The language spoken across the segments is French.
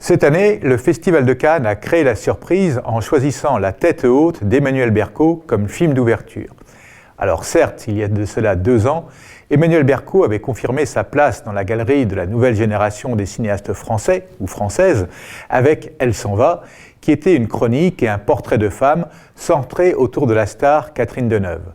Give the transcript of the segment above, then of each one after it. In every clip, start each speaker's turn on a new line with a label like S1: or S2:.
S1: Cette année, le Festival de Cannes a créé la surprise en choisissant La tête haute d'Emmanuel Bercot comme film d'ouverture. Alors certes, il y a de cela 2 ans, Emmanuel Bercot avait confirmé sa place dans la galerie de la nouvelle génération des cinéastes français ou françaises avec Elle s'en va, qui était une chronique et un portrait de femme centré autour de la star Catherine Deneuve.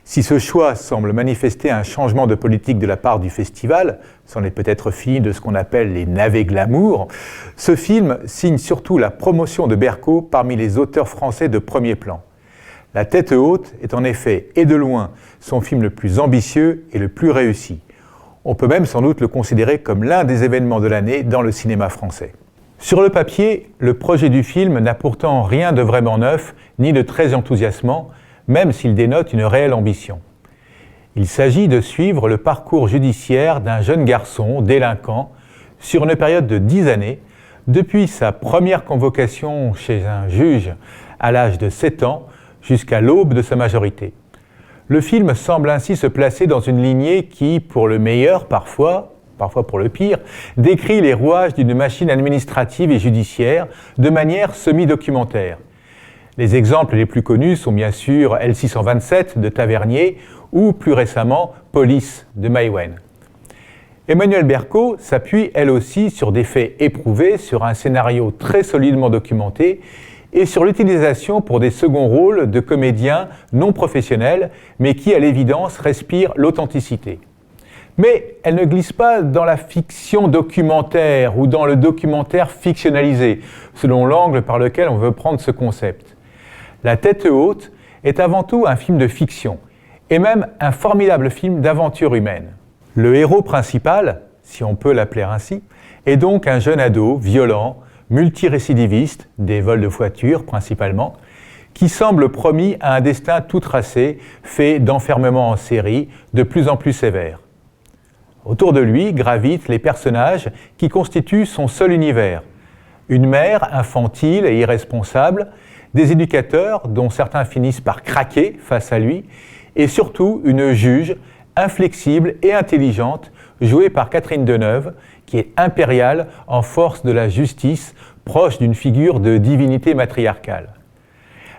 S1: Si ce choix semble manifester un changement de politique de la part du festival, c'en est peut-être fini de ce qu'on appelle les navets glamour, ce film signe surtout la promotion de Bercot parmi les auteurs français de premier plan. La tête haute est en effet, et de loin, son film le plus ambitieux et le plus réussi. On peut même sans doute le considérer comme l'un des événements de l'année dans le cinéma français. Sur le papier, le projet du film n'a pourtant rien de vraiment neuf, ni de très enthousiasmant, même s'il dénote une réelle ambition. Il s'agit de suivre le parcours judiciaire d'un jeune garçon délinquant sur une période de 10 années, depuis sa première convocation chez un juge à l'âge de 7 ans jusqu'à l'aube de sa majorité. Le film semble ainsi se placer dans une lignée qui, pour le meilleur parfois pour le pire, décrit les rouages d'une machine administrative et judiciaire de manière semi-documentaire. Les exemples les plus connus sont bien sûr L627 de Tavernier ou plus récemment Police de Maïwenn. Emmanuel Bercot s'appuie elle aussi sur des faits éprouvés, sur un scénario très solidement documenté et sur l'utilisation pour des seconds rôles de comédiens non professionnels mais qui à l'évidence respirent l'authenticité. Mais elle ne glisse pas dans la fiction documentaire ou dans le documentaire fictionnalisé, selon l'angle par lequel on veut prendre ce concept. La tête haute est avant tout un film de fiction, et même un formidable film d'aventure humaine. Le héros principal, si on peut l'appeler ainsi, est donc un jeune ado violent, multirécidiviste, des vols de voitures principalement, qui semble promis à un destin tout tracé, fait d'enfermement en série de plus en plus sévère. Autour de lui gravitent les personnages qui constituent son seul univers. Une mère infantile et irresponsable, des éducateurs dont certains finissent par craquer face à lui, et surtout une juge inflexible et intelligente, jouée par Catherine Deneuve, qui est impériale en force de la justice, proche d'une figure de divinité matriarcale.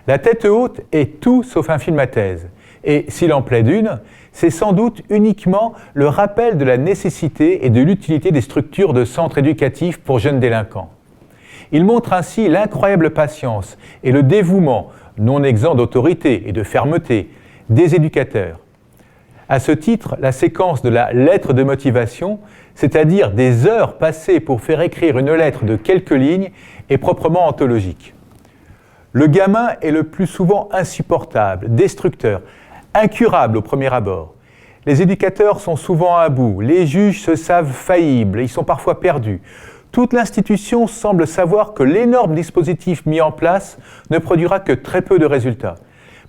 S1: La tête haute est tout sauf un film à thèse, et s'il en plaît d'une, c'est sans doute uniquement le rappel de la nécessité et de l'utilité des structures de centres éducatifs pour jeunes délinquants. Il montre ainsi l'incroyable patience et le dévouement, non exempt d'autorité et de fermeté, des éducateurs. À ce titre, la séquence de la lettre de motivation, c'est-à-dire des heures passées pour faire écrire une lettre de quelques lignes, est proprement anthologique. Le gamin est le plus souvent insupportable, destructeur, incurable au premier abord. Les éducateurs sont souvent à bout, les juges se savent faillibles, ils sont parfois perdus. Toute l'institution semble savoir que l'énorme dispositif mis en place ne produira que très peu de résultats.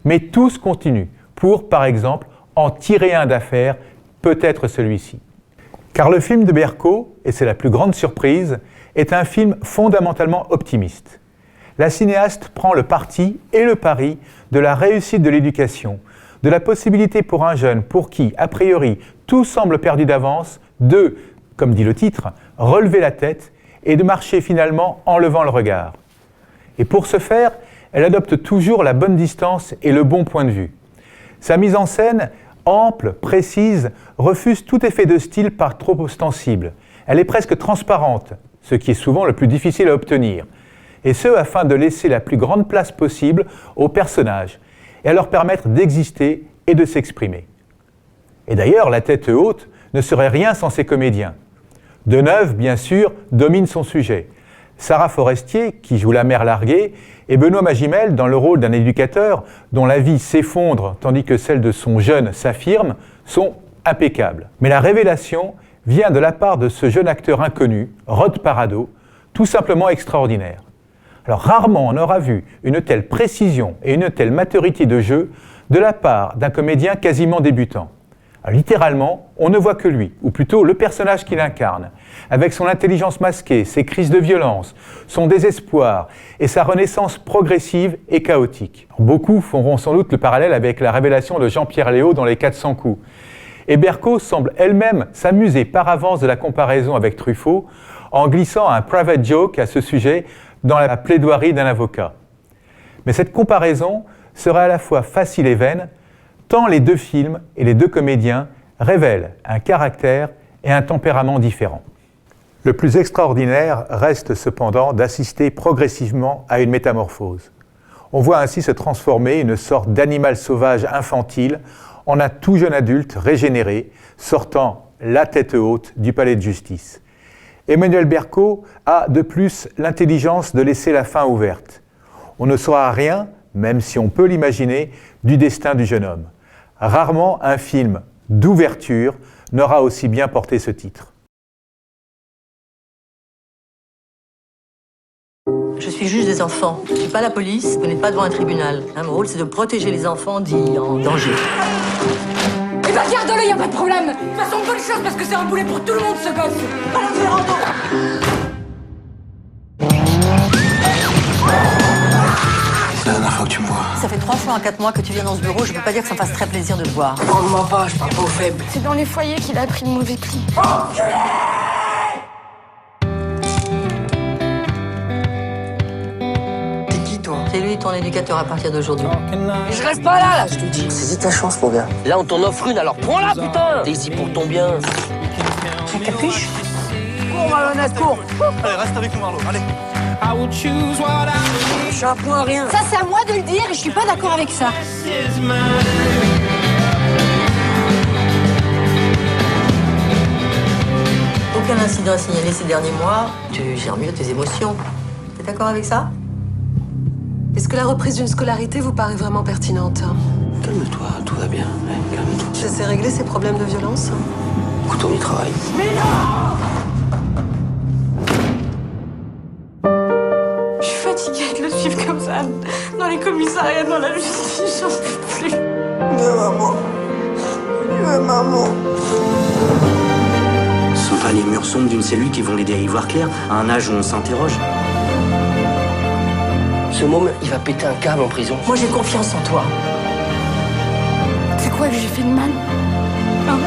S1: Mais tous continuent pour, par exemple, en tirer un d'affaire, peut-être celui-ci. Car le film de Bercot, et c'est la plus grande surprise, est un film fondamentalement optimiste. La cinéaste prend le parti et le pari de la réussite de l'éducation, de la possibilité pour un jeune pour qui, a priori, tout semble perdu d'avance, de, comme dit le titre, relever la tête et de marcher finalement en levant le regard. Et pour ce faire, elle adopte toujours la bonne distance et le bon point de vue. Sa mise en scène, ample, précise, refuse tout effet de style par trop ostensible. Elle est presque transparente, ce qui est souvent le plus difficile à obtenir, et ce afin de laisser la plus grande place possible aux personnages et à leur permettre d'exister et de s'exprimer. Et d'ailleurs, la tête haute ne serait rien sans ses comédiens. Deneuve, bien sûr, domine son sujet. Sarah Forestier, qui joue la mère larguée, et Benoît Magimel, dans le rôle d'un éducateur dont la vie s'effondre tandis que celle de son jeune s'affirme, sont impeccables. Mais la révélation vient de la part de ce jeune acteur inconnu, Rod Parado, tout simplement extraordinaire. Alors rarement on aura vu une telle précision et une telle maturité de jeu de la part d'un comédien quasiment débutant. Alors, littéralement, on ne voit que lui, ou plutôt le personnage qu'il incarne, avec son intelligence masquée, ses crises de violence, son désespoir et sa renaissance progressive et chaotique. Beaucoup feront sans doute le parallèle avec la révélation de Jean-Pierre Léaud dans Les 400 coups. Et Bercot semble elle-même s'amuser par avance de la comparaison avec Truffaut en glissant un private joke à ce sujet dans la plaidoirie d'un avocat. Mais cette comparaison serait à la fois facile et vaine, tant les deux films et les deux comédiens révèlent un caractère et un tempérament différents. Le plus extraordinaire reste cependant d'assister progressivement à une métamorphose. On voit ainsi se transformer une sorte d'animal sauvage infantile en un tout jeune adulte régénéré, sortant la tête haute du palais de justice. Emmanuel Berco a de plus l'intelligence de laisser la fin ouverte. On ne saura rien, même si on peut l'imaginer, du destin du jeune homme. Rarement un film d'ouverture n'aura aussi bien porté ce titre.
S2: Je suis juge des enfants. Je ne suis pas la police, vous n'êtes pas devant un tribunal. Mon rôle, c'est de protéger les enfants dits en danger.
S3: Eh ben garde-le, y a pas de problème. De toute façon, bonne chose, parce que c'est un boulet pour tout le monde, ce gosse. Allez, Ferrando.
S4: C'est la dernière fois que tu me vois.
S2: Ça fait 3 fois en 4 mois que tu viens dans ce bureau, je peux pas dire que ça me fasse très plaisir de te voir.
S3: Prends-moi pas, je parle pas aux faibles.
S5: C'est dans les foyers qu'il a pris le mauvais pli.
S3: T'es qui, toi?
S2: C'est lui ton éducateur à partir d'aujourd'hui.
S3: Je reste pas là, je te dis.
S4: Saisis ta chance, mon gars.
S6: Là, on t'en offre une, alors prends-la, putain! T'es ici pour ton bien.
S3: La capuche? Cours, malhonnête, cours.
S4: Allez, reste avec nous, Marlo, allez.
S3: Je suis un point à rien.
S5: Ça, c'est à moi de le dire et je suis pas d'accord avec ça.
S2: Aucun incident à signaler ces derniers mois. Tu gères mieux tes émotions. T'es d'accord avec ça?
S7: Est-ce que la reprise d'une scolarité vous paraît vraiment pertinente?
S4: Calme-toi, tout va bien. Ouais, calme-toi.
S7: Ça s'est réglé ces problèmes de violence?
S4: Écoute, on y travaille.
S5: Je suis fatiguée de le suivre comme ça. Dans les commissariats, dans la justice, j'en peux plus.
S4: Ce sont pas les murs sombres d'une cellule qui vont l'aider à y voir clair, à un âge où on s'interroge.
S6: Ce môme, il va péter un câble en prison.
S2: Moi, j'ai confiance en toi.
S5: C'est quoi que j'ai fait de mal? Hein?